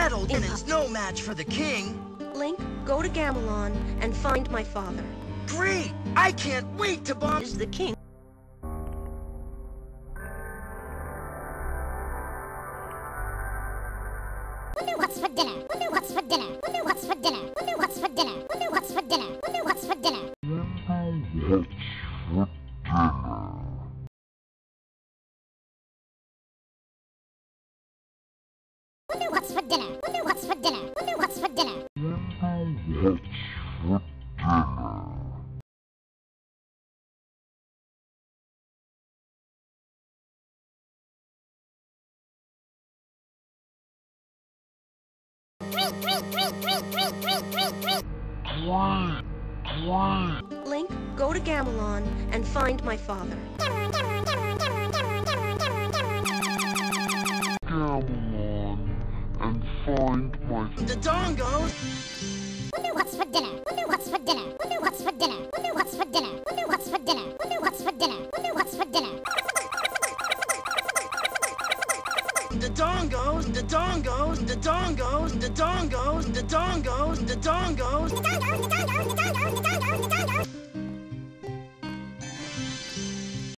settled. Ganon's no match for the king. Link, go to Gamelon and find my father. Great! I can't wait to bomb. Is the king. Wonder what's for dinner? Wonder what's for dinner? Wonder what's for dinner? Wonder what's for dinner? Wonder what's for dinner? Wonder what's for dinner? Wonder what's for dinner? Wonder what's for dinner? Wonder what's for dinner? Link, go to Gamelon and find my father. Gamelon and find my The dongos. Wonder what's for dinner? Wonder what's for dinner? Wonder what's for dinner? Wonder what's for dinner? Wonder what's for dinner? Wonder what's for dinner? Wonder what's for dinner? The dongos. The dongos. The dongos. The dongos. The dongos. The dongos. The dongos.